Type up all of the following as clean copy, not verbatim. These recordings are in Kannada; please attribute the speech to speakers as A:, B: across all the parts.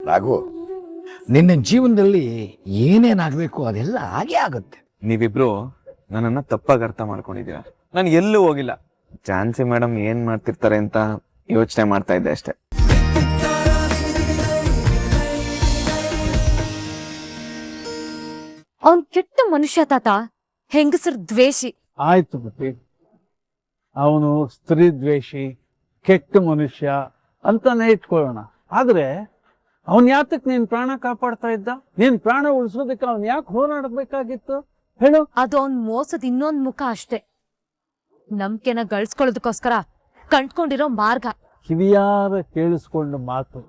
A: ರಾಘು, ನಿನ್ನ ಜೀವನದಲ್ಲಿ ಏನೇನಾಗಬೇಕು ಅದೆಲ್ಲ ಹಾಗೆ ಆಗುತ್ತೆ.
B: ನೀವಿಬ್ರು ನನ್ನನ್ನ ತಪ್ಪಾಗಿ ಅರ್ಥ ಮಾಡ್ಕೊಂಡಿದ್ದೀರಾ. ನಾನು ಎಲ್ಲೂ ಹೋಗಿಲ್ಲ. ಝಾನ್ಸಿ ಮೇಡಮ್ ಏನ್ ಮಾಡ್ತಿರ್ತಾರೆ ಅಂತ ಯೋಚನೆ ಮಾಡ್ತಾ ಇದ್ದೆ ಅಷ್ಟೇ.
C: ಅವನ್ ಕೆಟ್ಟ ಮನುಷ್ಯ ತಾತ, ಹೆಂಗಸರ್ ದ್ವೇಷಿ.
D: ಆಯ್ತು ಬುದ್ಧಿ, ಅವನು ಸ್ತ್ರೀ ದ್ವೇಷಿ, ಕೆಟ್ಟ ಮನುಷ್ಯ ಅಂತಾನೆ ಇಟ್ಕೊಳ್ಳೋಣ. ಆದ್ರೆ ಅವನ್ ಯಾತಕ್ ನೀನ್ ಪ್ರಾಣ ಕಾಪಾಡ್ತಾ ಇದ್ದ? ನೀನ್ ಪ್ರಾಣ ಉಳಿಸೋದಕ್ಕೆ ಅವನ್ ಯಾಕೆ ಹೋರಾಡಬೇಕಾಗಿತ್ತು ಹೇಳು?
C: ಅದು ಅವನ್ ಮೋಸದ ಇನ್ನೊಂದ್ ಮುಖ ಅಷ್ಟೇ. ನಂಬಿಕೆನ ಗಳಿಸ್ಕೊಳ್ಳೋದಕ್ಕೋಸ್ಕರ ಕಂಡ್ಕೊಂಡಿರೋ ಮಾರ್ಗ.
D: ಕಿವಿಯಾರ ಕೇಳಿಸ್ಕೊಂಡ ಮಾತು,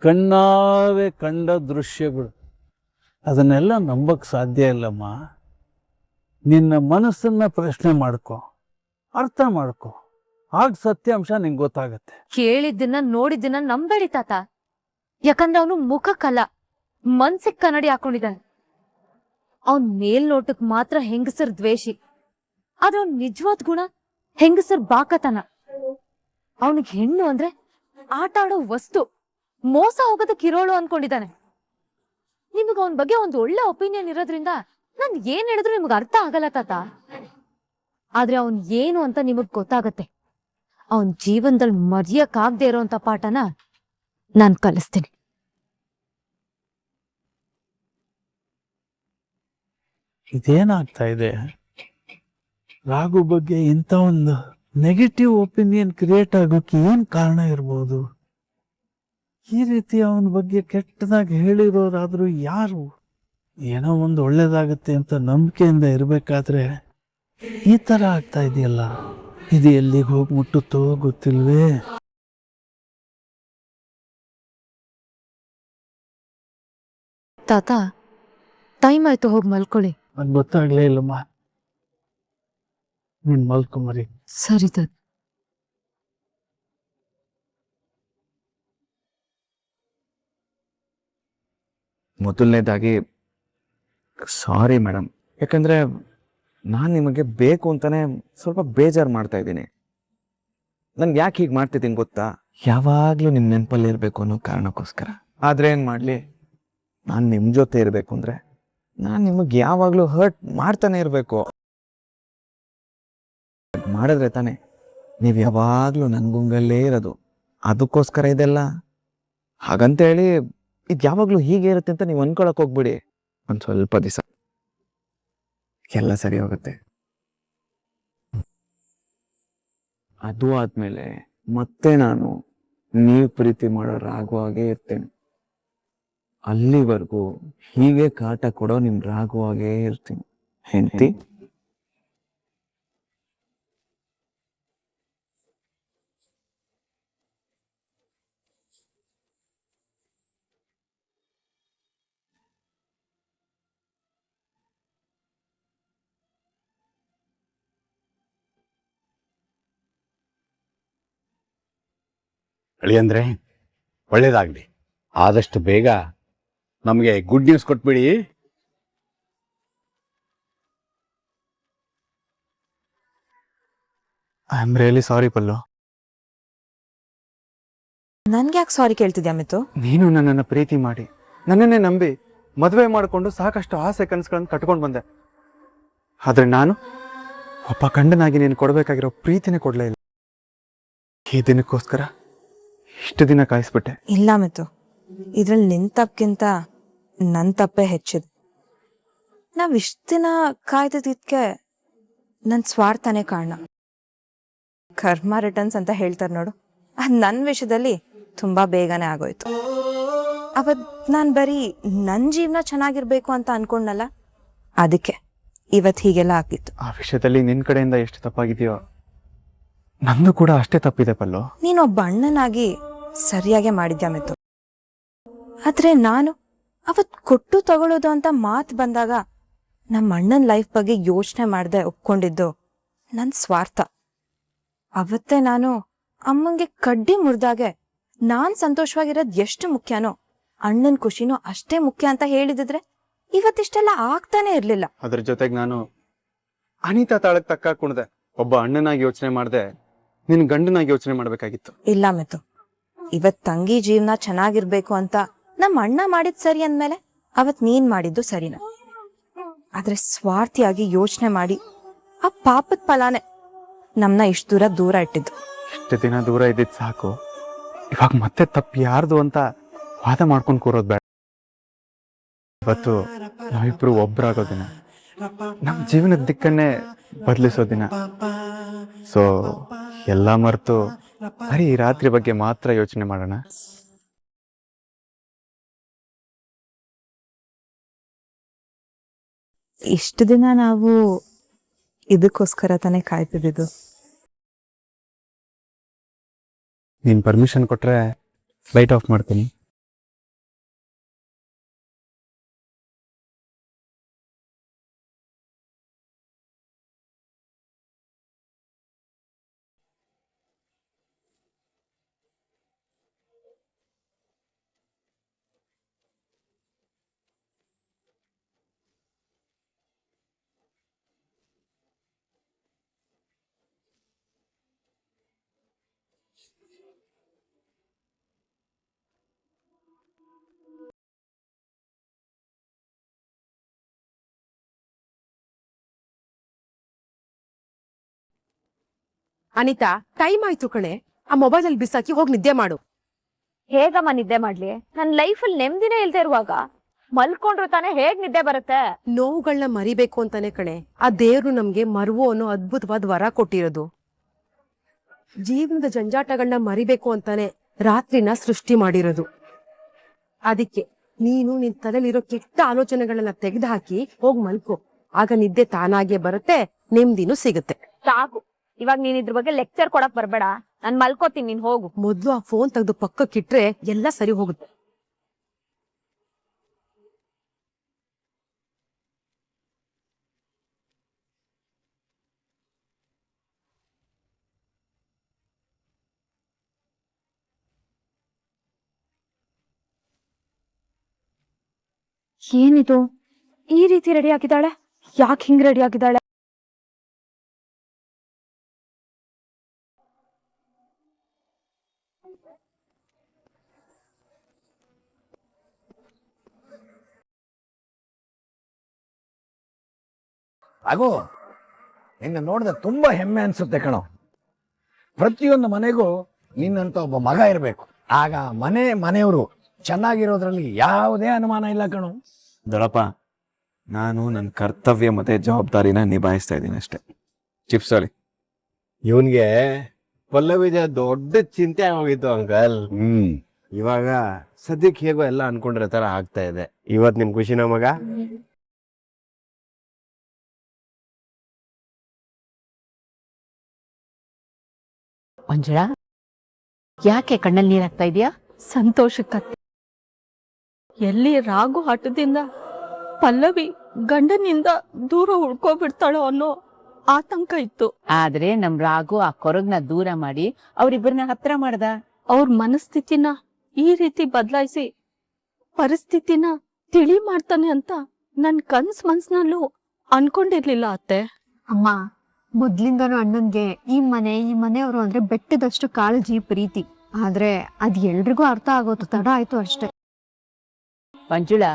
D: ಕಣ್ಣಾರೆ ಕಂಡ ದೃಶ್ಯಗಳು, ಅದನ್ನೆಲ್ಲ ನಂಬಕ್ ಸಾಧ್ಯ ಇಲ್ಲಮ್ಮ. ನಿನ್ನ ಮನಸ್ಸನ್ನ ಪ್ರಶ್ನೆ ಮಾಡ್ಕೊ, ಅರ್ಥ ಮಾಡ್ಕೊ, ಆಗ ಸತ್ಯಾಂಶ ನಿಂಗೆ ಗೊತ್ತಾಗತ್ತೆ.
C: ಕೇಳಿದ್ದನ್ನ ನೋಡಿದ್ದನ್ನ ನಂಬೇಡಿ ತಾತ. ಯಾಕಂದ್ರೆ ಅವನು ಮುಖಕ್ಕಲ್ಲ, ಮನ್ಸಿಗೆ ಕನ್ನಡಿ ಹಾಕೊಂಡಿದ್ದಾನೆ. ಅವನ್ ಮೇಲ್ನೋಟಕ್ ಮಾತ್ರ ಹೆಂಗಸರ್ ದ್ವೇಷಿ, ಆದ್ರೆ ಅವ್ನ್ ನಿಜವಾದ ಗುಣ ಹೆಂಗಸರ್ ಬಾಕತನ. ಅವನಿಗೆ ಹೆಣ್ಣು ಅಂದ್ರೆ ಆಟ ಆಡೋ ವಸ್ತು, ಮೋಸ ಹೋಗೋದಕ್ಕೆ ಇರೋಳು ಅನ್ಕೊಂಡಿದ್ದಾನೆ. ನಿಮಗ ಅವನ ಬಗ್ಗೆ ಒಂದು ಒಳ್ಳೆ ಒಪಿನಿಯನ್ ಇರೋದ್ರಿಂದ ನಾನ್ ಏನ್ ಹೇಳಿದ್ರು ನಿಮ್ಗೆ ಅರ್ಥ ಆಗಲ್ಲ ತಾತ. ಆದ್ರೆ ಅವನ್ ಏನು ಅಂತ ನಿಮಗ್ ಗೊತ್ತಾಗತ್ತೆ. ಅವನ್ ಜೀವನದಲ್ಲಿ ಮರೆಯಕ್ಕಾಗದೆ ಇರೋಂತ ಪಾಠನ ನಾನ್ ಕಲಿಸ್ತೀನಿ.
D: ಇದೇನಾಗ್ತಾ ಇದೆ? ರಾಘು ಬಗ್ಗೆ ಇಂಥ ಒಂದು ನೆಗೆಟಿವ್ ಒಪಿನಿಯನ್ ಕ್ರಿಯೇಟ್ ಆಗೋಕೆ ಏನ್ ಕಾರಣ ಇರ್ಬೋದು? ಈ ರೀತಿ ಅವನ ಬಗ್ಗೆ ಕೆಟ್ಟದಾಗಿ ಹೇಳಿರೋರಾದ್ರೂ ಯಾರು? ಏನೋ ಒಂದು ಒಳ್ಳೇದಾಗತ್ತೆ ಅಂತ ನಂಬಿಕೆಯಿಂದ ಇರ್ಬೇಕಾದ್ರೆ ಈ ತರ ಆಗ್ತಾ ಇದೆಯಲ್ಲ, ಇದು ಎಲ್ಲಿಗೆ ಹೋಗಿ ಮುಟ್ಟುತ್ತೋ ಗೊತ್ತಿಲ್ವೇ?
C: ತಾತ, ಟೈಮ್ ಆಯ್ತು, ಹೋಗಿ ಮಲ್ಕೊಳ್ಳಿ.
D: ನಂಗೆ ಗೊತ್ತಾಗ್ಲೇ ಇಲ್ಲಮ್ಮ. ನೀನ್ ಮಲ್ಕೊಂಬರಿ.
C: ಸರಿ ತಾತ.
B: ಮೊದಲನೇದಾಗಿ ಸಾರಿ ಮೇಡಮ್, ಯಾಕಂದ್ರೆ ನಾನು ನಿಮಗೆ ಬೇಕು ಅಂತಾನೆ ಸ್ವಲ್ಪ ಬೇಜಾರು ಮಾಡ್ತಾ ಇದ್ದೀನಿ. ನನ್ಗೆ ಯಾಕೆ ಹೀಗೆ ಮಾಡ್ತಿದ್ದೀನಿ ಗೊತ್ತಾ? ಯಾವಾಗಲೂ ನಿಮ್ಮ ನೆನಪಲ್ಲಿ ಇರಬೇಕು ಅನ್ನೋ ಕಾರಣಕ್ಕೋಸ್ಕರ. ಆದ್ರೆ ಏನು ಮಾಡಲಿ, ನಾನು ನಿಮ್ಮ ಜೊತೆ ಇರಬೇಕು ಅಂದ್ರೆ ನಾನು ನಿಮಗೆ ಯಾವಾಗಲೂ ಹರ್ಟ್ ಮಾಡ್ತಾನೆ ಇರಬೇಕು. ಮಾಡಿದ್ರೆ ತಾನೆ ನೀವು ಯಾವಾಗಲೂ ನನ್ನ ಗುಂಗಲ್ಲೇ ಇರೋದು. ಅದಕ್ಕೋಸ್ಕರ ಇದೆಲ್ಲ. ಹಾಗಂತ ಹೇಳಿ ಇದು ಯಾವಾಗಲೂ ಹೀಗೆ ಇರುತ್ತೆ ಅಂತ ನೀವು ಅನ್ಕೊಳಕ್ ಹೋಗ್ಬಿಡಿ. ಒಂದು ಸ್ವಲ್ಪ ದಿವಸ ಎಲ್ಲ ಸರಿ ಹೋಗುತ್ತೆ. ಅದು ಆದ್ಮೇಲೆ ಮತ್ತೆ ನಾನು ನೀವು ಪ್ರೀತಿ ಮಾಡೋ ರಾಘು ಹಾಗೇ ಇರ್ತೇನೆ. ಅಲ್ಲಿವರೆಗೂ ಹೀಗೆ ಕಾಟ ಕೊಡೋ ನಿಮ್ ರಾಘು ಹಾಗೇ ಇರ್ತೀನಿ. ಹೆಂಡತಿ
A: ಅಳಿಯಂದ್ರೆ ಒಳ್ಳೇದಾಗ್ಲಿ. ಆದಷ್ಟು ಬೇಗ ನಮಗೆ ಗುಡ್ ನ್ಯೂಸ್ ಕೊಟ್ಬಿಡಿ.
B: ಐ ಆಮ್ ರಿಯಲಿ ಸಾರಿ ಪಲ್ಲು.
E: ನನ್ಗೆ ಯಾಕೆ ಸಾರಿ ಕೇಳ್ತಿದ್ಯಾ ಮಿತು?
B: ನೀನು ನನ್ನನ್ನು ಪ್ರೀತಿ ಮಾಡಿ, ನನ್ನನ್ನೇ ನಂಬಿ ಮದುವೆ ಮಾಡಿಕೊಂಡು ಸಾಕಷ್ಟು ಆಸೆ ಕನಸುಗಳನ್ನು ಕಟ್ಕೊಂಡು ಬಂದೆ. ಆದ್ರೆ ನಾನು ಒಬ್ಬ ಗಂಡನಾಗಿ ನೀನು ಕೊಡಬೇಕಾಗಿರೋ ಪ್ರೀತಿನೇ ಕೊಡಲೇ ಇಲ್ಲ. ಈ ದಿನಕ್ಕೋಸ್ಕರ ಇಷ್ಟು ದಿನ ಕಾಯಿಸ್ಬಿಟ್ಟೆ.
E: ಇಲ್ಲ ಮಿತು, ಇದ್ರಲ್ಲಿ ನಿನ್ ತಪ್ಪಿಗಿಂತ ನನ್ ತಪ್ಪೇ ಹೆಚ್ಚಿದೆ. ನಾವ್ ಇಷ್ಟ ದಿನ ಕಾಯ್ದಿದ್ದಕ್ಕೆ ನನ್ ಸ್ವಾರ್ಥನೇ ಕಾರಣ. ಕರ್ಮ ರಿಟರ್ನ್ಸ್ ಅಂತ ಹೇಳ್ತಾರೆ ನೋಡು, ಅದ್ ನನ್ ವಿಷಯದಲ್ಲಿ ತುಂಬಾ ಬೇಗನೆ ಆಗೋಯ್ತು. ಅವತ್ ನಾನ್ ಬರೀ ನನ್ ಜೀವನ ಚೆನ್ನಾಗಿರ್ಬೇಕು ಅಂತ ಅನ್ಕೊಂಡಲ್ಲ, ಅದಕ್ಕೆ ಇವತ್ ಹೀಗೆಲ್ಲ ಆಗಿತ್ತು.
B: ಆ ವಿಷಯದಲ್ಲಿ ನಿನ್ ಕಡೆಯಿಂದ ಎಷ್ಟು ತಪ್ಪಾಗಿದೆಯೋ ನಂದು ಕೂಡ ಅಷ್ಟೇ ತಪ್ಪಿದೆ ಪಲ್ಲು.
E: ನೀನೊಬ್ಬ ಅಣ್ಣನಾಗಿ ಸರಿಯಾಗೆ ಮಾಡಿದ್ಯಾ ಮಿತು. ಆದ್ರೆ ನಾನು ಅವತ್ ಕೊಟ್ಟು ತಗೊಳ್ಳೋದು ಅಂತ ಮಾತು ಬಂದಾಗ ನಮ್ಮ ಅಣ್ಣನ ಲೈಫ್ ಬಗ್ಗೆ ಯೋಚನೆ ಮಾಡದೆ ಒಪ್ಕೊಂಡಿದ್ದು ನನ್ ಸ್ವಾರ್ಥ. ಅವತ್ತೇ ನಾನು ಅಮ್ಮಂಗೆ ಕಡ್ಡಿ ಮುರಿದಾಗೆ ನಾನ್ ಸಂತೋಷವಾಗಿರೋದ್ ಎಷ್ಟು ಮುಖ್ಯನೋ ಅಣ್ಣನ್ ಖುಷಿನೂ ಅಷ್ಟೇ ಮುಖ್ಯ ಅಂತ ಹೇಳಿದಿದ್ರೆ ಇವತ್ತಿಷ್ಟೆಲ್ಲ ಆಗ್ತಾನೆ ಇರ್ಲಿಲ್ಲ.
B: ಅದ್ರ ಜೊತೆಗೆ ನಾನು ಅನಿತಾ ತಾಳಕ್ ತಕ್ಕ ಕುಣ್ದೆ. ಒಬ್ಬ ಅಣ್ಣನಾಗಿ ಯೋಚನೆ ಮಾಡ್ದೆ, ನಿನ್ ಗಂಡನಾಗಿ ಯೋಚನೆ ಮಾಡ್ಬೇಕಾಗಿತ್ತು.
E: ಇಲ್ಲ ಮಿತು, ಇವತ್ ತಂಗಿ ಜೀವನ ಚೆನ್ನಾಗಿರ್ಬೇಕು ಅಂತ ನಮ್ಮ ಅಣ್ಣ ಮಾಡಿದ್ ಸರಿ ಅಂದ್ಮೇಲೆ ಅವತ್ ನೀನ್ ಮಾಡಿದ್ದು ಸರಿನ. ಆದ್ರೆ ಸ್ವಾರ್ಥಿಯಾಗಿ ಯೋಚನೆ ಮಾಡಿ ಆ ಪಾಪದ ಫಲಾನೆ ನಮ್ನ ಇಷ್ಟು ದೂರ ಇಟ್ಟಿದ್ದು.
B: ಇಷ್ಟು ದಿನ ದೂರ ಇದ್ದಿದ್ದು ಸಾಕು, ಇವಾಗ ಮತ್ತೆ ತಪ್ಪು ಯಾರ್ದು ಅಂತ ವಾದ ಮಾಡ್ಕೊಂಡು ಕೂರೋದು ಬೇಡ. ಇವತ್ತು ನಾವಿಬ್ರು ಒಬ್ರಾಗೋ ದಿನ, ನಮ್ಮ ಜೀವನದ ದಿಕ್ಕನ್ನೇ ಬದಲಿಸೋ ದಿನ. ಸೊ ಎಲ್ಲ ಮರೆತು ಬರೀ ಈ ರಾತ್ರಿ ಬಗ್ಗೆ ಮಾತ್ರ ಯೋಚನೆ ಮಾಡೋಣ.
E: ಇಷ್ಟು ದಿನ ನಾವು ಇದಕ್ಕೋಸ್ಕರ ತಾನೇ ಕಾಯ್ತಿದ್ದು.
B: ನೀನು ಪರ್ಮಿಷನ್ ಕೊಟ್ರೆ ಲೈಟ್ ಆಫ್ ಮಾಡ್ತೀನಿ.
F: ಅನಿತಾ, ಟೈಮ್ ಆಯ್ತು ಕಣೆ. ಆ ಮೊಬೈಲ್ ಅಲ್ಲಿ ಬಿಸಾಕಿ ಹೋಗಿ ನಿದ್ದೆ ಮಾಡು.
C: ಹೇಗಮ್ಮ ನಿದ್ದೆ ಮಾಡ್ಲಿ? ನನ್ ಲೈಫಲ್ಲಿ ನೆಮ್ಮದಿನೇ ಇಲ್ದೇ ಇರುವಾಗ ಮಲ್ಕೊಂಡ್ರು ತಾನೇ ಹೇಗ್ ನಿದ್ದೆ ಬರುತ್ತೆ?
F: ನೋವುಗಳನ್ನ ಮರಿಬೇಕು ಅಂತಾನೆ ಕಣೆ ಆ ದೇವ್ರು ನಮ್ಗೆ ಮರುವು ಅನ್ನೋ ಅದ್ಭುತವಾದ ವರ ಕೊಟ್ಟಿರೋದು. ಜೀವನದ ಜಂಜಾಟಗಳನ್ನ ಮರಿಬೇಕು ಅಂತಾನೆ ರಾತ್ರಿನ ಸೃಷ್ಟಿ ಮಾಡಿರೋದು. ಅದಕ್ಕೆ ನೀನು ನಿನ್ ತಲೆಲಿರೋ ಕೆಟ್ಟ ಆಲೋಚನೆಗಳನ್ನ ತೆಗೆದುಹಾಕಿ ಹೋಗ್ ಮಲ್ಕೋ. ಆಗ ನಿದ್ದೆ ತಾನಾಗೆ ಬರುತ್ತೆ, ನೆಮ್ಮದಿನೂ ಸಿಗುತ್ತೆ.
C: ಸಾಕು, ಇವಾಗ ನೀನ್ ಇದ್ರ ಬಗ್ಗೆ ಲೆಕ್ಚರ್ ಕೊಡಕ್ ಬರ್ಬೇಡ. ನಾನ್ ಮಲ್ಕೋತೀನಿ, ನೀನ್ ಹೋಗು.
F: ಮೊದ್ಲು ಆ ಫೋನ್ ತೆಗೆದು ಪಕ್ಕಕ್ಕಿಟ್ರೆ ಎಲ್ಲ ಸರಿ ಹೋಗುತ್ತೆ.
C: ಏನಿದು ಈ ರೀತಿ ರೆಡಿ ಆಗಿದ್ದಾಳೆ? ಯಾಕೆ ಹಿಂಗ್ ರೆಡಿ ಆಗಿದ್ದಾಳೆ?
A: ಆಗೋ, ನಿನ್ನ ನೋಡಿದ್ರೆ ತುಂಬಾ ಹೆಮ್ಮೆ ಅನ್ಸುತ್ತೆ ಕಣೋ. ಪ್ರತಿಯೊಂದು ಮನೆಗೂ ನಿನ್ನಂತ ಒಬ್ಬ ಮಗ ಇರಬೇಕು. ಆಗ ಮನೆಯವರು ಚೆನ್ನಾಗಿರೋದ್ರಲ್ಲಿ ಯಾವುದೇ ಅನುಮಾನ ಇಲ್ಲ ಕಣೋ.
B: ದೊಡಪ್ಪ, ನಾನು ನನ್ನ ಕರ್ತವ್ಯ ಮತ್ತೆ ಜವಾಬ್ದಾರಿನ ನಿಭಾಯಿಸ್ತಾ ಇದ್ದೀನಿ ಅಷ್ಟೇ. ಚಿಪ್ಸ್ ಹೇಳಿ.
G: ಇವನ್ಗೆ ಪಲ್ಲವಿದ ದೊಡ್ಡ ಚಿಂತೆ ಆಗೋಗಿತ್ತು ಅಂಕಲ್. ಇವಾಗ ಸದ್ಯಕ್ಕೆ ಹೇಗೋ ಎಲ್ಲ ಅನ್ಕೊಂಡಿರೋ ತರ ಆಗ್ತಾ ಇದೆ. ಇವತ್ ನಿಮ್ ಖುಷಿನ ಮಗ?
H: ಮಂಜುಳಾ, ಯಾಕೆ ಕಣ್ಣಲ್ಲಿ ನೀರಾಗ್ತಾ ಇದೆಯಾ?
I: ಸಂತೋಷಕ್ಕತ್ತೆ. ಎಲ್ಲಿ ರಾಗು ಹಠದಿಂದ ಪಲ್ಲವಿ ಗಂಡನಿಂದ ದೂರ ಉಳ್ಕೋಬಿಡ್ತಾಳೋ ಅನ್ನೋ ಆತಂಕ ಇತ್ತು.
H: ಆದ್ರೆ ನಮ್ ರಾಗು ಆ ಕೊರಗ್ನ ದೂರ ಮಾಡಿ ಅವ್ರಿಬ್ಬರನ್ನ ಹತ್ರ ಮಾಡ್ದ.
I: ಅವ್ರ ಮನಸ್ಥಿತಿನ ಈ ರೀತಿ ಬದಲಾಯಿಸಿ ಪರಿಸ್ಥಿತಿನ ತಿಳಿ ಮಾಡ್ತಾನೆ ಅಂತ ನನ್ ಮನ್ಸ್ನಲ್ಲೂ ಅನ್ಕೊಂಡಿರ್ಲಿಲ್ಲ ಅತ್ತೆ.
J: ಅಮ್ಮ, ಮೊದ್ಲಿಂದನೂ ಅಣ್ಣನ್ಗೆ ಈ ಮನೆಯವರು ಅಂದ್ರೆ ಬೆಟ್ಟದಷ್ಟು ಕಾಳಜಿ, ಪ್ರೀತಿ. ಆದ್ರೆ ಅದ್ ಎಲ್ರಿಗೂ ಅರ್ಥ ಆಗೋದು ತಡ ಆಯ್ತು ಅಷ್ಟೇ.
H: ಮಂಜುಳಾ,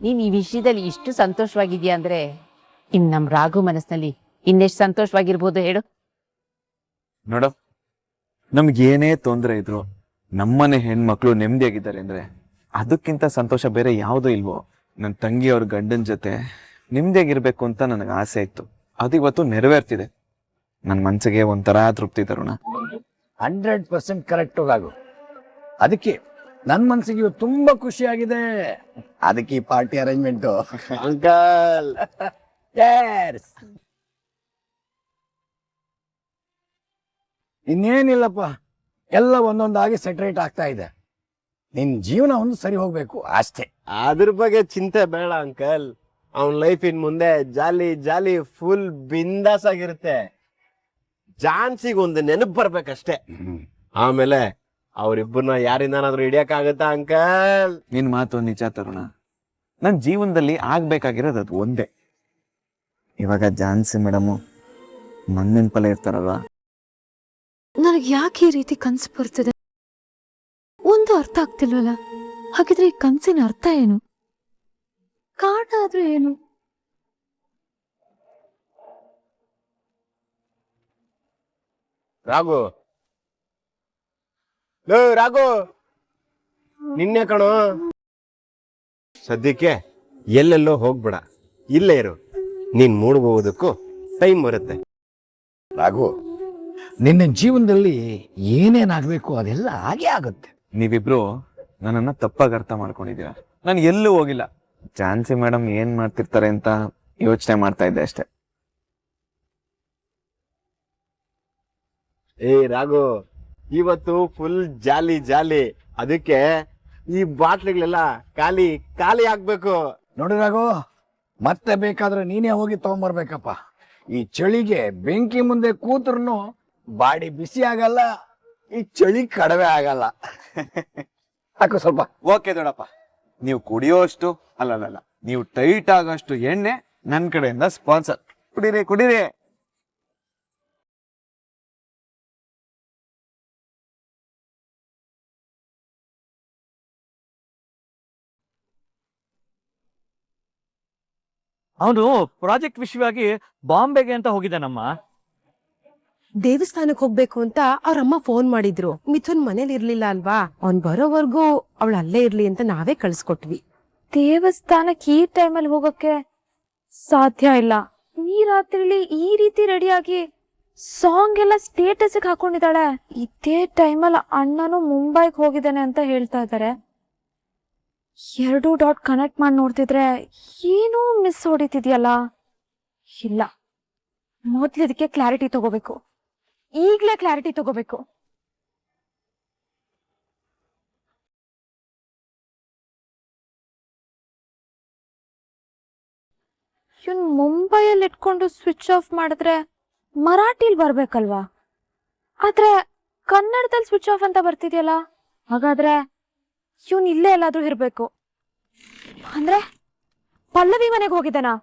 H: ನೀನ್ ಈ ವಿಷಯದಲ್ಲಿ ಇಷ್ಟು ಸಂತೋಷವಾಗಿದ್ಯಾ ಅಂದ್ರೆ ಇನ್ ನಮ್ ರಾಗು ಮನಸ್ನಲ್ಲಿ ಇನ್ನೆಷ್ಟು ಸಂತೋಷವಾಗಿರ್ಬೋದು ಹೇಳು.
B: ನೋಡು, ನಮ್ಗೇನೇ ತೊಂದರೆ ಇದ್ರು ನಮ್ಮನೆ ಹೆಣ್ಮಕ್ಳು ನೆಮ್ಮದಿಯಾಗಿದ್ದಾರೆ ಅಂದ್ರೆ ಅದಕ್ಕಿಂತ ಸಂತೋಷ ಬೇರೆ ಯಾವುದೂ ಇಲ್ವೋ. ನನ್ನ ತಂಗಿಯವ್ರ ಗಂಡನ ಜೊತೆ ನೆಮ್ಮದಿಯಾಗಿರ್ಬೇಕು ಅಂತ ನನಗೆ ಆಸೆ ಇತ್ತು. ಅದು ಇವತ್ತು ನೆರವೇರ್ತಿದೆ. ನನ್ನ ಮನ್ಸಿಗೆ ಒಂಥರ ತೃಪ್ತಿ ತರುಣ.
A: 100% ಕರೆಕ್ಟ್ ಆಗು. ಅದಕ್ಕೆ ನನ್ನ ಮನಸ್ಸಿಗೆ ಇವತ್ತು ತುಂಬಾ ಖುಷಿಯಾಗಿದೆ. ಅದಕ್ಕೆ ಈ ಪಾರ್ಟಿ ಅರೇಂಜ್ಮೆಂಟು.
G: ಅಂಕಲ್
A: ಇನ್ನೇನಿಲ್ಲಪ್ಪ, ಎಲ್ಲ ಒಂದೊಂದಾಗಿ ಸೆಟ್ರೇಟ್ ಆಗ್ತಾ ಇದೆ. ನಿನ್ ಜೀವನ ಒಂದು ಸರಿ ಹೋಗ್ಬೇಕು ಅಷ್ಟೇ.
G: ಅದ್ರ ಬಗ್ಗೆ ಚಿಂತೆ ಬೇಡ ಅಂಕಲ್. ಅವನ್ ಲೈಫ್ ಇನ್ ಮುಂದೆ ಜಾಲಿ ಜಾಲಿ ಫುಲ್ ಬಿಂದಾಸ್ ಆಗಿರುತ್ತೆ. ಜಾನ್ಸಿಗೆ ಒಂದು ನೆನಪು ಬರ್ಬೇಕಷ್ಟೇ. ಆಮೇಲೆ ಅವ್ರಿಬ್ಬರನ್ನ ಯಾರಿಂದಾನಾದ್ರೂ ಹಿಡಿಯಕ್ಕಾಗತ್ತಾ ಅಂಕಲ್?
B: ನಿನ್ ಮಾತು ನಿಜ ತರುಣ. ನನ್ನ ಜೀವನದಲ್ಲಿ ಆಗ್ಬೇಕಾಗಿರೋದು ಅದು ಒಂದೇ. ಇವಾಗ ಜಾನ್ಸಿ ಮೇಡಮು ಮಣ್ಣಿನ ಪಲ್ಲೆ ಇರ್ತಾರಲ್ವಾ,
J: ನನಗೆ ಯಾಕೆ ಈ ರೀತಿ ಕನ್ಸು ಬರ್ತಿದೆ?
C: ಒಂದು ಅರ್ಥ ಆಗ್ತಿಲ್ವಲ್ಲ. ಹಾಗಿದ್ರೆ ಈ ಕನ್ಸಿನ ಅರ್ಥ ಏನು? ಕಾರಣ ಆದ್ರೂ ಏನು?
G: ರಾಘು, ಲೋ ರಾಘು, ನಿನ್ನೆ ಕಣೋ. ಸದ್ಯಕ್ಕೆ ಎಲ್ಲೆಲ್ಲೋ ಹೋಗ್ಬೇಡ, ಇಲ್ಲೇ ಇರು. ನೀನ್ ಮೂಡ್ಬೋದಕ್ಕೂ ಟೈಮ್ ಬರುತ್ತೆ.
A: ರಾಘು, ನಿನ್ನ ಜೀವನದಲ್ಲಿ ಏನೇನಾಗಬೇಕು ಅದೆಲ್ಲ ಹಾಗೆ ಆಗುತ್ತೆ.
B: ನೀವಿಬ್ರು ನನ್ನನ್ನ ತಪ್ಪಾಗಿ ಅರ್ಥ ಮಾಡ್ಕೊಂಡಿದ್ದೀರಾ. ನಾನು ಎಲ್ಲೂ ಹೋಗಿಲ್ಲ. ಝಾನ್ಸಿ ಮೇಡಮ್ ಏನ್ ಮಾಡ್ತಿರ್ತಾರೆ ಅಂತ ಯೋಚನೆ ಮಾಡ್ತಾ ಇದ್ದೆ ಅಷ್ಟೇ.
G: ಏ ರಾಘು, ಇವತ್ತು ಫುಲ್ ಜಾಲಿ ಜಾಲಿ. ಅದಕ್ಕೆ ಈ ಬಾಟ್ಲಿಗಳೆಲ್ಲ ಖಾಲಿ ಖಾಲಿ ಆಗ್ಬೇಕು.
A: ನೋಡಿ ರಾಘು, ಮತ್ತೆ ಬೇಕಾದ್ರೆ ನೀನೇ ಹೋಗಿ ತಗೊಂಬರ್ಬೇಕಪ್ಪ. ಈ ಚಳಿಗೆ ಬೆಂಕಿ ಮುಂದೆ ಕೂತ್ರು ಬಾಡಿ ಬಿಸಿ ಆಗಲ್ಲ, ಈ ಚಳಿ ಕಡಿಮೆ ಆಗಲ್ಲ. ಹಾಕು ಸ್ವಲ್ಪ.
B: ಓಕೆ ದೊಡ್ಡಪ್ಪ, ನೀವು ಕುಡಿಯೋಷ್ಟು ಅಲ್ಲ, ನೀವು ಟೈಟ್ ಆಗೋಷ್ಟು ಎಣ್ಣೆ ನನ್ನ ಕಡೆಯಿಂದ ಸ್ಪಾನ್ಸರ್. ಕುಡೀರಿ ಕುಡೀರಿ.
D: ಅವನು ಪ್ರಾಜೆಕ್ಟ್ ವಿಷಯವಾಗಿ ಬಾಂಬೆಗೆ ಅಂತ ಹೋಗಿದ್ದಾನಮ್ಮ.
F: ದೇವಸ್ಥಾನಕ್ ಹೋಗ್ಬೇಕು ಅಂತ ಅವ್ರಮ್ಮ ಫೋನ್ ಮಾಡಿದ್ರು. ಮಿಥುನ್ ಮನೇಲಿ ಇರ್ಲಿಲ್ಲ ಅಲ್ವಾ, ಅವ್ನ್ ಬರೋವರ್ಗೂ ಅವಳು ಅಲ್ಲೇ ಇರ್ಲಿ ಅಂತ ನಾವೇ ಕಳ್ಸ್ಕೊಟ್ವಿ.
C: ದೇವಸ್ಥಾನಕ್ಕೆ ಈ ಟೈಮಲ್ಲಿ ಹೋಗಕ್ಕೆ ಸಾಧ್ಯ ಇಲ್ಲ. ಈ ರಾತ್ರಿಲಿ ಈ ರೀತಿ ರೆಡಿಯಾಗಿ ಸಾಂಗ್ ಎಲ್ಲ ಸ್ಟೇಟಸ್ ಹಾಕೊಂಡಿದ್ದಾಳೆ. ಇದೇ ಟೈಮಲ್ಲಿ ಅಣ್ಣನು ಮುಂಬೈಗೆ ಹೋಗಿದ್ದಾನೆ ಅಂತ ಹೇಳ್ತಾ ಇದ್ದಾರೆ. 2 ಡಾಟ್ ಕನೆಕ್ಟ್ ಮಾಡಿ ನೋಡ್ತಿದ್ರೆ ಏನೂ ಮಿಸ್ ಹೊಡಿತಿದ್ಯಲ್ಲ. ಇಲ್ಲ, ಮೊದ್ಲು ಇದಕ್ಕೆ ಕ್ಲಾರಿಟಿ ತಗೋಬೇಕು. ಈಗ್ಲೇ ಕ್ಲಾರಿಟಿ ತಗೋಬೇಕು. ಇವನ್ ಮುಂಬೈಯಲ್ಲಿ ಇಟ್ಕೊಂಡು ಸ್ವಿಚ್ ಆಫ್ ಮಾಡಿದ್ರೆ ಮರಾಠಿಲ್ ಬರ್ಬೇಕಲ್ವಾ? ಆದ್ರೆ ಕನ್ನಡದಲ್ಲಿ ಸ್ವಿಚ್ ಆಫ್ ಅಂತ ಬರ್ತಿದ್ಯಲ್ಲ. ಹಾಗಾದ್ರೆ ಇವನ್ ಇಲ್ಲೇ ಎಲ್ಲಾದ್ರೂ ಇರ್ಬೇಕು. ಅಂದ್ರೆ ಪಲ್ಲವಿ ಮನೆಗೆ ಹೋಗಿದ್ದಾನಾ?